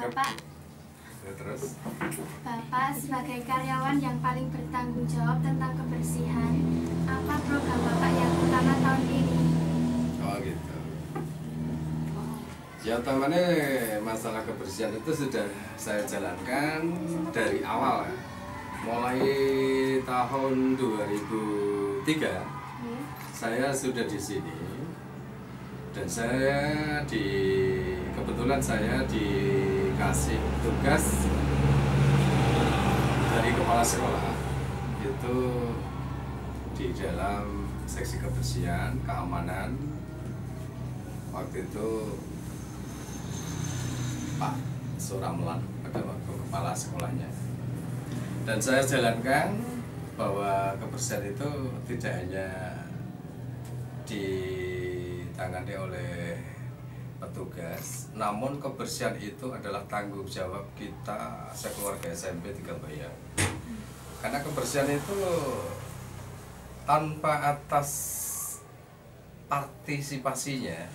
Bapak. Ya, terus? Bapak sebagai karyawan yang paling bertanggung jawab tentang kebersihan, apa program Bapak yang utama tahun ini? Oh gitu. Ya utamanya masalah kebersihan itu sudah saya jalankan dari awal, mulai tahun 2003 saya sudah di sini dan kebetulan saya dikasih tugas dari kepala sekolah itu di dalam seksi kebersihan keamanan. Waktu itu Pak Suramlan pada waktu kepala sekolahnya, dan saya jalankan bahwa kebersihan itu tidak hanya ditangani oleh petugas, namun kebersihan itu adalah tanggung jawab kita sekeluarga SMP 3 Bayang. Karena kebersihan itu tanpa atas partisipasinya,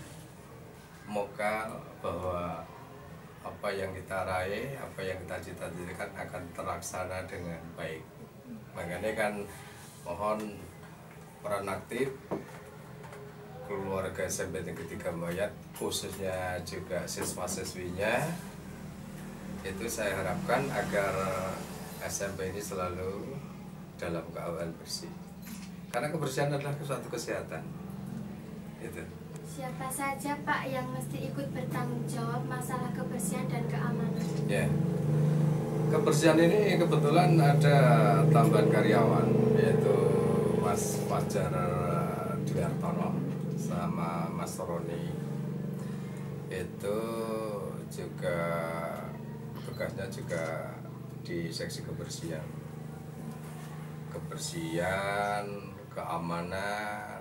maka bahwa apa yang kita raih, apa yang kita cita-citakan akan terlaksana dengan baik. Makanya kan mohon peran aktif keluarga SMP Negeri 3 Bayat, khususnya juga siswa-siswinya, itu saya harapkan agar SMP ini selalu dalam keadaan bersih. Karena kebersihan adalah suatu kesehatan. Itu. Siapa saja Pak yang mesti ikut bertanggung jawab masalah kebersihan dan keamanan? Ya, kebersihan ini kebetulan ada tambahan karyawan, yaitu Mas Fajar Dwiartono sama Mas Roni. Itu juga tugasnya juga di seksi kebersihan, keamanan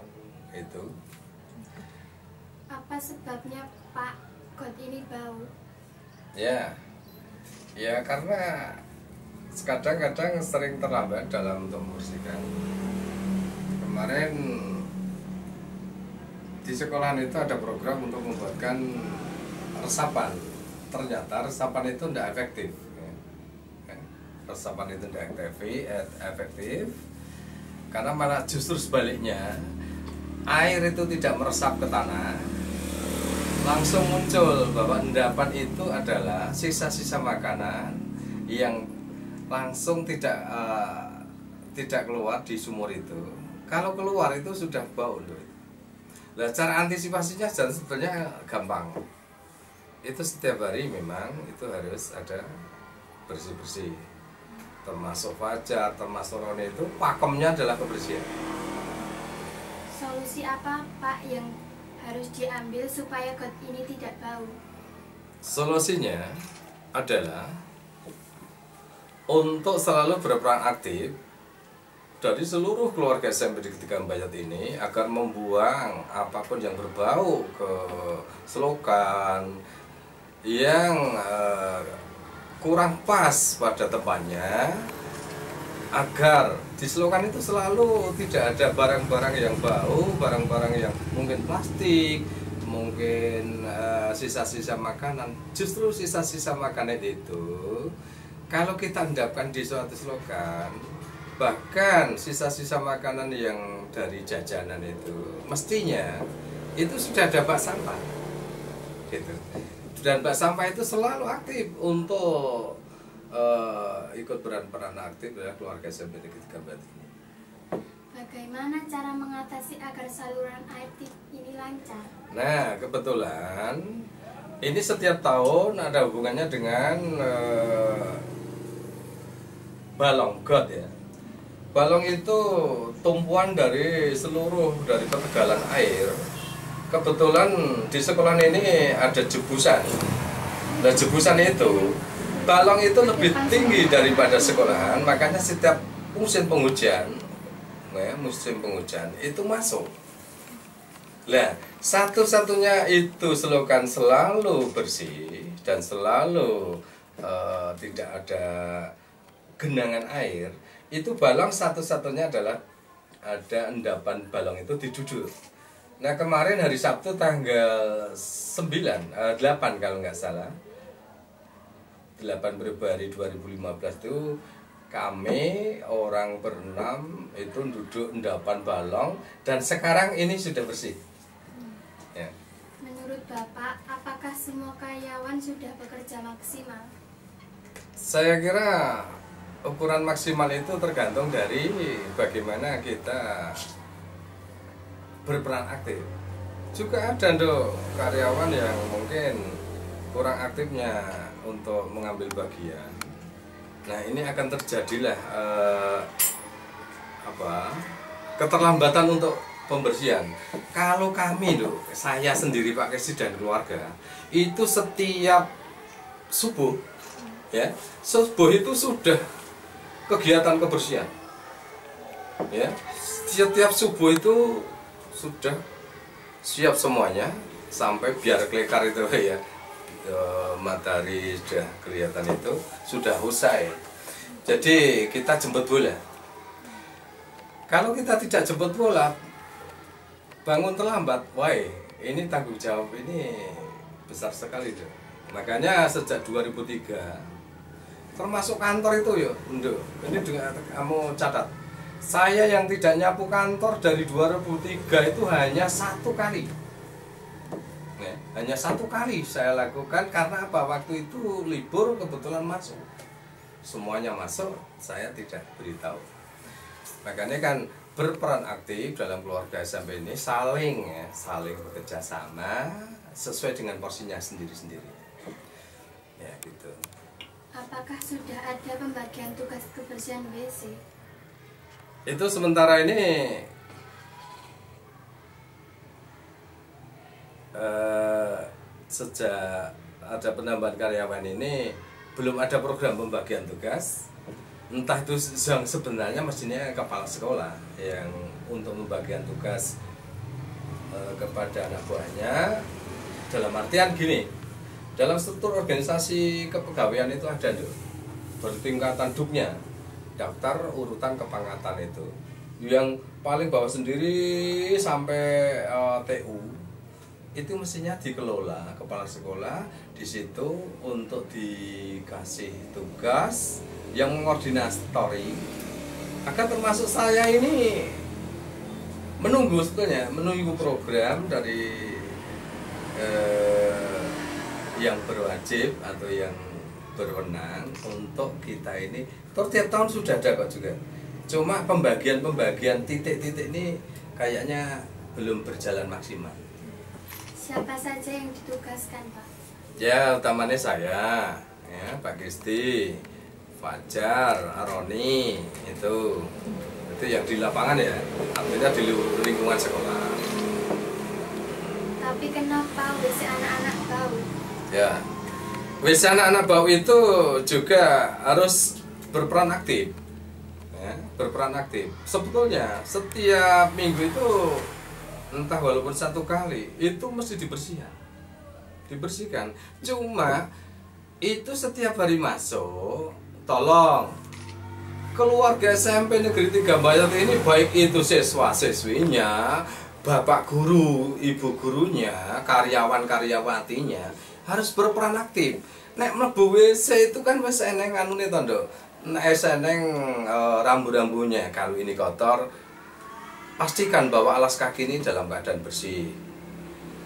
itu. Apa sebabnya Pak got ini bau? Ya karena kadang-kadang sering terlambat dalam untuk membersihkan. Kemarin di sekolahan itu ada program untuk membuatkan resapan. Ternyata resapan itu tidak efektif. Resapan itu tidak efektif karena malah justru sebaliknya, air itu tidak meresap ke tanah, langsung muncul bahwa endapan itu adalah sisa-sisa makanan yang langsung tidak keluar di sumur itu. Kalau keluar itu sudah bau loh. Nah, cara antisipasinya sebenarnya gampang. Itu setiap hari memang itu harus ada bersih-bersih. Termasuk Fajar, termasuk Roni, itu pakemnya adalah kebersihan. Solusi apa Pak yang harus diambil supaya got ini tidak bau? Solusinya adalah untuk selalu berperan aktif dari seluruh keluarga SMP Negeri 3 Bayat ini agar membuang apapun yang berbau ke selokan yang kurang pas pada tempatnya, agar di selokan itu selalu tidak ada barang-barang yang bau, barang-barang yang mungkin plastik, mungkin sisa-sisa makanan. Justru sisa-sisa makanan itu kalau kita endapkan di suatu selokan, bahkan sisa-sisa makanan yang dari jajanan itu mestinya itu sudah ada bak sampah gitu. Dan bak sampah itu selalu aktif untuk ikut peran aktif dalam keluarga SMP Negeri 3 Bayat ini. Bagaimana cara mengatasi agar saluran air ini lancar? Nah, kebetulan ini setiap tahun ada hubungannya dengan balong got ya. Balong itu tumpuan dari pertegalan air. Kebetulan di sekolah ini ada jebusan. Nah, jebusan itu, balong itu lebih tinggi daripada sekolahan, makanya setiap musim penghujan itu masuk. Nah, satu-satunya itu selokan selalu bersih dan selalu tidak ada genangan air. Itu balong satu-satunya adalah ada endapan balong itu di duduk. Nah, kemarin hari Sabtu tanggal 8 kalau nggak salah, 8 Februari 2015 itu kami orang berenam itu duduk endapan balong dan sekarang ini sudah bersih. Ya. Menurut Bapak, apakah semua karyawan sudah bekerja maksimal? Saya kira ukuran maksimal itu tergantung dari bagaimana kita berperan aktif. Juga ada karyawan yang mungkin kurang aktifnya untuk mengambil bagian. Nah, ini akan terjadilah keterlambatan untuk pembersihan. Kalau kami saya sendiri Pak Kesi dan keluarga itu setiap subuh ya, subuh itu sudah kegiatan kebersihan. Ya, setiap subuh itu sudah siap semuanya sampai biar kelekar itu ya, matahari sudah kelihatan itu sudah usai. Jadi kita jemput bola. Kalau kita tidak jemput bola, bangun terlambat, wah ini tanggung jawab ini besar sekali tuh. Makanya sejak 2003 termasuk kantor itu ya, ini juga kamu catat. Saya yang tidak nyapu kantor dari 2003 itu hanya 1 kali. Ya, hanya 1 kali saya lakukan karena apa? Waktu itu libur kebetulan masuk. Semuanya masuk, saya tidak beritahu. Makanya kan berperan aktif dalam keluarga SMP ini saling bekerja sama sesuai dengan porsinya sendiri-sendiri. Ya gitu. Apakah sudah ada pembagian tugas kebersihan WC? Itu sementara ini sejak ada penambahan karyawan ini belum ada program pembagian tugas. Entah itu yang sebenarnya mestinya kepala sekolah yang untuk pembagian tugas kepada anak buahnya. Dalam artian gini, dalam struktur organisasi kepegawaian itu ada bertingkatan duknya, daftar urutan kepangkatan itu. Yang paling bawah sendiri sampai TU itu mestinya dikelola kepala sekolah di situ untuk dikasih tugas yang mengordinatori. Akan termasuk saya ini menunggu program dari yang berwajib atau yang berwenang untuk kita ini. Tiap tahun sudah ada kok juga. Cuma pembagian titik-titik ini kayaknya belum berjalan maksimal. Siapa saja yang ditugaskan, Pak? Ya, utamanya saya, ya, Pak Kristi, Fajar, Aroni, itu yang di lapangan ya, artinya di lingkungan sekolah. Tapi kenapa WC anak-anak bau? Ya, WC anak-anak bau itu juga harus berperan aktif. Ya, berperan aktif. Sebetulnya setiap minggu itu entah walaupun 1 kali itu mesti dibersihkan. Cuma itu setiap hari masuk, tolong keluarga SMP Negeri 3 Mbayat ini, baik itu siswa-siswinya, bapak guru, ibu gurunya, karyawan-karyawatinya harus berperan aktif. Nek mlebu WC itu kan wis eneng anune to, Nduk. Nek eneng rambu-rambunya. Kalau ini kotor, pastikan bahwa alas kaki ini dalam keadaan bersih.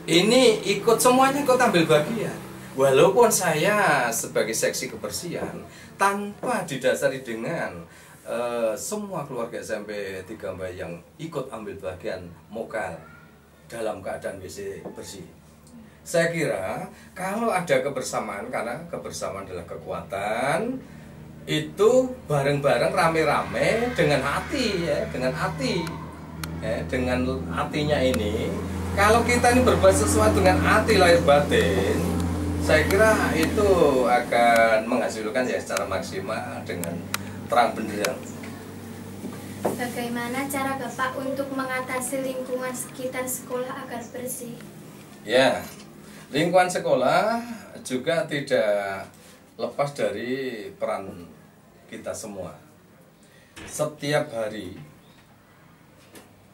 Ini semuanya ikut ambil bagian. Walaupun saya sebagai seksi kebersihan tanpa didasari dengan semua keluarga SMP 3 Mbayat yang ikut ambil bagian mokal dalam keadaan WC bersih. Saya kira kalau ada kebersamaan, karena kebersamaan adalah kekuatan, itu bareng-bareng rame-rame dengan hati ya, dengan hatinya ini. Kalau kita ini berbuat sesuatu dengan hati lahir batin, saya kira itu akan menghasilkan ya secara maksimal dengan terang benderang. Bagaimana cara Bapak untuk mengatasi lingkungan sekitar sekolah agar bersih? Ya, lingkungan sekolah juga tidak lepas dari peran kita semua. Setiap hari,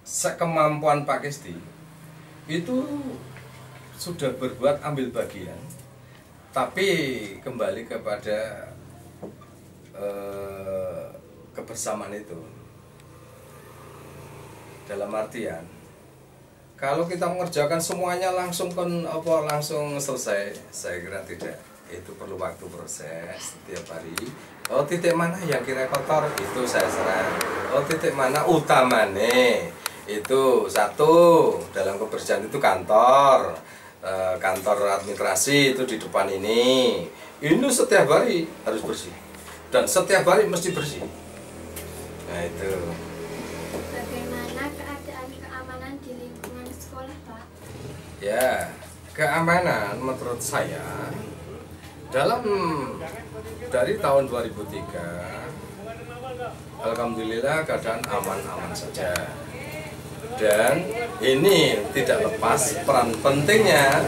sekemampuan Pak Kesti itu sudah berbuat ambil bagian Tapi kembali kepada kebersamaan itu, dalam artian kalau kita mengerjakan semuanya langsung langsung selesai, saya kira tidak. Itu perlu waktu proses setiap hari. Oh, titik mana yang kira kotor itu saya serang. Oh, titik mana utamane itu satu, dalam kebersihan itu kantor administrasi itu di depan ini setiap hari harus bersih dan setiap hari mesti bersih. Nah itu. Bagaimana keadaan keamanan di lingkungan sekolah, Pak? Ya, keamanan menurut saya dari tahun 2003 alhamdulillah keadaan aman-aman saja. Dan ini tidak lepas peran pentingnya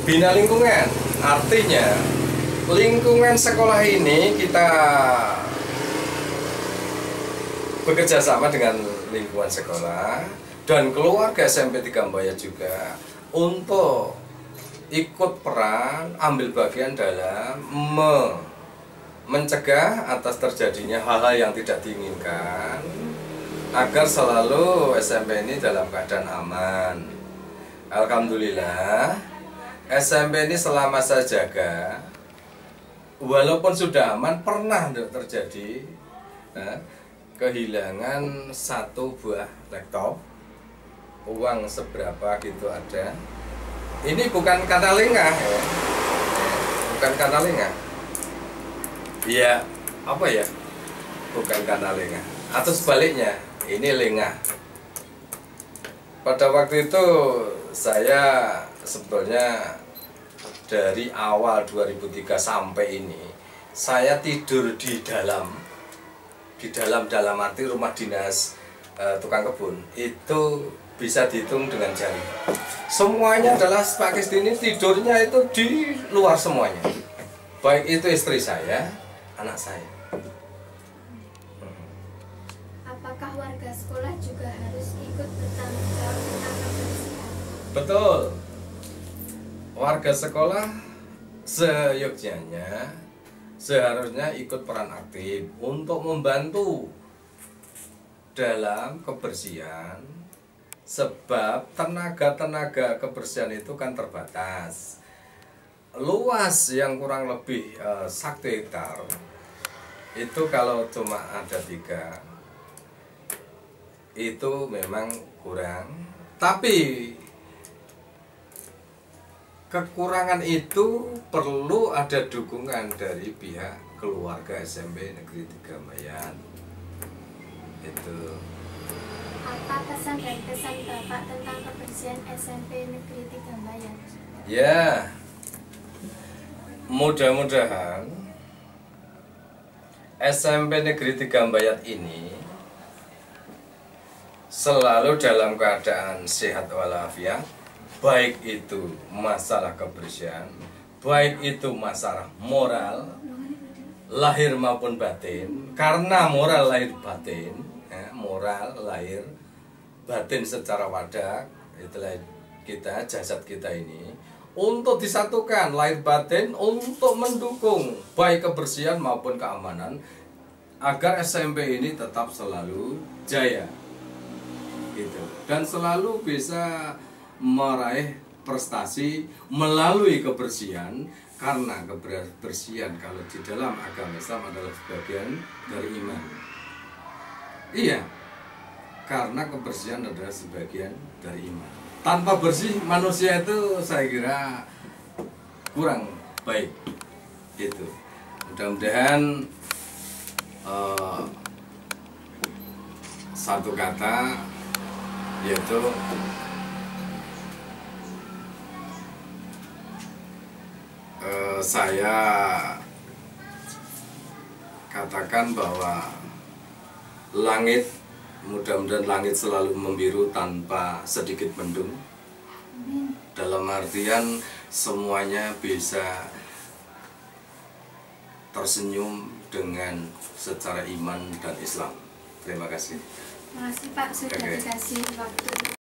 bina lingkungan. Artinya lingkungan sekolah ini kita bekerja sama dengan lingkungan sekolah dan keluarga SMP 3 Bayat juga untuk ikut peran, ambil bagian dalam mencegah atas terjadinya hal-hal yang tidak diinginkan, agar selalu SMP ini dalam keadaan aman. Alhamdulillah SMP ini selama saya jaga, walaupun sudah aman, pernah terjadi kehilangan satu buah laptop, uang seberapa gitu ada. Ini bukan karena lengah ya. Bukan karena lengah. Iya, apa ya? Bukan karena lengah. Atau sebaliknya, ini lengah. Pada waktu itu saya sebetulnya dari awal 2003 sampai ini saya tidur di dalam arti rumah dinas tukang kebun itu bisa dihitung dengan jari. Semuanya adalah Pak Kisti ini tidurnya itu di luar semuanya. Baik itu istri saya, anak saya. Apakah warga sekolah juga harus ikut bertanggung jawab tentang kebersihan? Betul. Warga sekolah seyogyanya seharusnya ikut peran aktif untuk membantu dalam kebersihan. Sebab tenaga kebersihan itu kan terbatas. Luas yang kurang lebih 1 hektar itu kalau cuma ada 3 itu memang kurang. Tapi kekurangan itu perlu ada dukungan dari pihak keluarga SMP Negeri 3 Bayat. Itu. Apa pesan dan kesan Bapak tentang kebersihan SMP Negeri 3 Bayat? Ya, mudah-mudahan SMP Negeri 3 Bayat ini selalu dalam keadaan sehat walafiat, baik itu masalah kebersihan, baik itu masalah moral, lahir maupun batin. Karena moral lahir batin, moral lahir batin secara wadah, itulah kita, jasad kita ini untuk disatukan lahir batin untuk mendukung baik kebersihan maupun keamanan agar SMP ini tetap selalu jaya gitu, dan selalu bisa meraih prestasi melalui kebersihan. Karena kebersihan kalau di dalam agama Islam adalah sebagian dari iman. Iya, karena kebersihan adalah sebagian dari iman. Tanpa bersih manusia itu saya kira kurang baik. Gitu. Mudah-mudahan satu kata yaitu saya katakan bahwa langit, mudah-mudahan langit selalu membiru tanpa sedikit mendung. Dalam artian semuanya bisa tersenyum dengan secara iman dan Islam. Terima kasih. Terima kasih Pak sudah dikasih waktu.